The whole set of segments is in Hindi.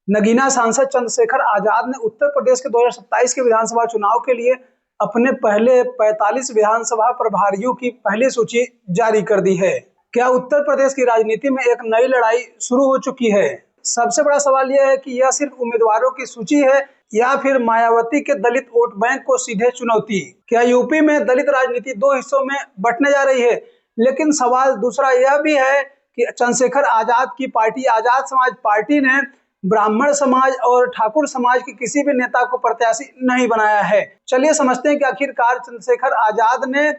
नगीना सांसद चंद्रशेखर आजाद ने उत्तर प्रदेश के 2027 के विधानसभा चुनाव के लिए अपने पहले 45 विधानसभा प्रभारियों की पहली सूची जारी कर दी है। क्या उत्तर प्रदेश की राजनीति में एक नई लड़ाई शुरू हो चुकी है? सबसे बड़ा सवाल यह है कि यह सिर्फ उम्मीदवारों की सूची है या फिर मायावती के दलित वोट बैंक को सीधे चुनौती। क्या यूपी में दलित राजनीति दो हिस्सों में बंटने जा रही है? लेकिन सवाल दूसरा यह भी है कि चंद्रशेखर आजाद की पार्टी आजाद समाज पार्टी ने ब्राह्मण समाज और ठाकुर समाज के किसी भी नेता को प्रत्याशी नहीं बनाया है। चलिए समझते हैं कि आखिरकार चंद्रशेखर आजाद ने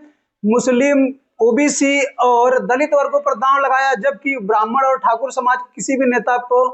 मुस्लिम, ओबीसी और दलित वर्गों पर दांव लगाया, जबकि ब्राह्मण और ठाकुर समाज के किसी भी नेता को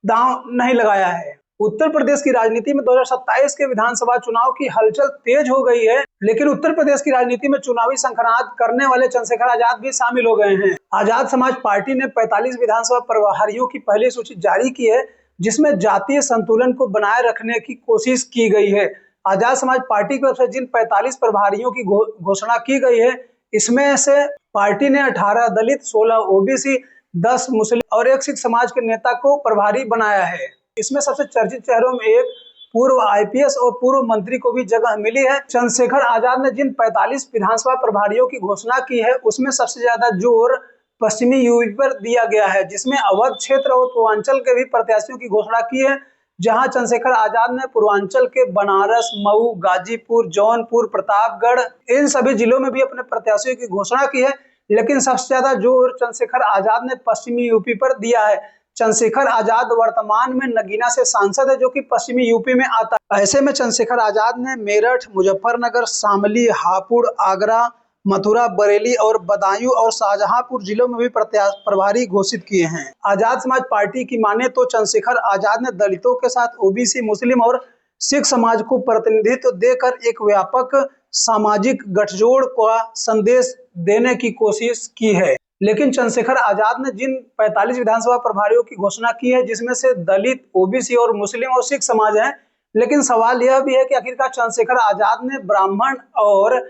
दांव नहीं लगाया है। उत्तर प्रदेश की राजनीति में 2027 के विधानसभा चुनाव की हलचल तेज हो गई है, लेकिन उत्तर प्रदेश की राजनीति में चुनावी संक्रांत करने वाले चंद्रशेखर आजाद भी शामिल हो गए हैं। आजाद समाज पार्टी ने 45 विधानसभा प्रभारियों की पहली सूची जारी की है, जिसमें जातीय संतुलन को बनाए रखने की कोशिश की गई है। आजाद समाज पार्टी की तरफ से जिन 45 प्रभारियों की घोषणा की गई है, इसमें से पार्टी ने 18 दलित, 16 ओबीसी, 10 मुस्लिम और एक सिख समाज के नेता को प्रभारी बनाया है। इसमें सबसे चर्चित चेहरों में एक पूर्व आईपीएस और पूर्व मंत्री को भी जगह मिली है। चंद्रशेखर आजाद ने जिन 45 विधानसभा प्रभारियों की घोषणा की है, उसमें सबसे ज्यादा जोर पश्चिमी यूपी पर दिया गया है, जिसमें अवध क्षेत्र और पूर्वांचल के भी प्रत्याशियों की घोषणा की है। जहां चंद्रशेखर आजाद ने पूर्वांचल के बनारस, मऊ, गाजीपुर, जौनपुर, प्रतापगढ़ इन सभी जिलों में भी अपने प्रत्याशियों की घोषणा की है। लेकिन सबसे ज्यादा जोर चंद्रशेखर आजाद ने पश्चिमी यूपी पर दिया है। चंद्रशेखर आजाद वर्तमान में नगीना से सांसद है, जो कि पश्चिमी यूपी में आता है। ऐसे में चंद्रशेखर आजाद ने मेरठ, मुजफ्फरनगर, शामली, हापुड़, आगरा, मथुरा, बरेली और बदायूं और शाहजहांपुर जिलों में भी प्रभारी घोषित किए हैं। आजाद समाज पार्टी की माने तो चंद्रशेखर आजाद ने दलितों के साथ ओबीसी, मुस्लिम और सिख समाज को प्रतिनिधित्व देकर एक व्यापक सामाजिक गठजोड़ का संदेश देने की कोशिश की है। लेकिन चंद्रशेखर आजाद ने जिन 45 विधानसभा प्रभारियों की घोषणा की है, जिसमें से दलित, ओबीसी और मुस्लिम और सिख समाज हैं, लेकिन सवाल यह भी है कि आखिरकार चंद्रशेखर आजाद ने ब्राह्मण और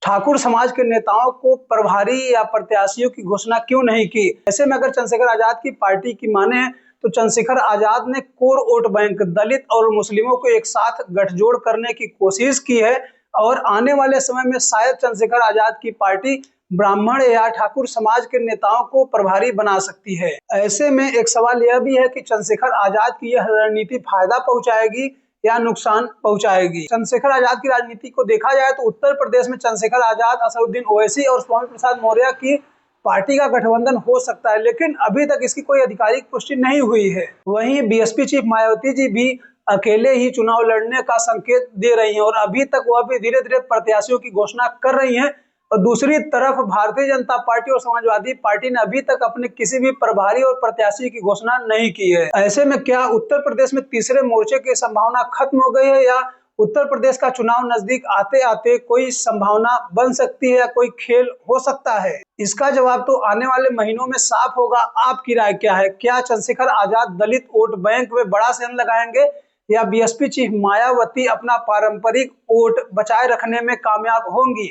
ठाकुर समाज के नेताओं को प्रभारी या प्रत्याशियों की घोषणा क्यों नहीं की? ऐसे में अगर चंद्रशेखर आजाद की पार्टी की माने तो चंद्रशेखर आजाद ने कोर वोट बैंक दलित और मुस्लिमों को एक साथ गठजोड़ करने की कोशिश की है और आने वाले समय में शायद चंद्रशेखर आजाद की पार्टी ब्राह्मण या ठाकुर समाज के नेताओं को प्रभारी बना सकती है। ऐसे में एक सवाल यह भी है कि चंद्रशेखर आजाद की यह रणनीति फायदा पहुंचाएगी या नुकसान पहुंचाएगी। चंद्रशेखर आजाद की राजनीति को देखा जाए तो उत्तर प्रदेश में चंद्रशेखर आजाद, असदुद्दीन ओवैसी और स्वामी प्रसाद मौर्य की पार्टी का गठबंधन हो सकता है, लेकिन अभी तक इसकी कोई आधिकारिक पुष्टि नहीं हुई है। वहीं बीएसपी चीफ मायावती जी भी अकेले ही चुनाव लड़ने का संकेत दे रही हैं और अभी तक वह भी धीरे धीरे प्रत्याशियों की घोषणा कर रही हैं। और दूसरी तरफ भारतीय जनता पार्टी और समाजवादी पार्टी ने अभी तक अपने किसी भी प्रभारी और प्रत्याशी की घोषणा नहीं की है। ऐसे में क्या उत्तर प्रदेश में तीसरे मोर्चे की संभावना खत्म हो गई है या उत्तर प्रदेश का चुनाव नजदीक आते आते कोई संभावना बन सकती है या कोई खेल हो सकता है? इसका जवाब तो आने वाले महीनों में साफ होगा। आपकी राय क्या है? क्या चंद्रशेखर आजाद दलित वोट बैंक में बड़ा सेंध लगाएंगे या बीएसपी चीफ मायावती अपना पारंपरिक वोट बचाए रखने में कामयाब होंगी?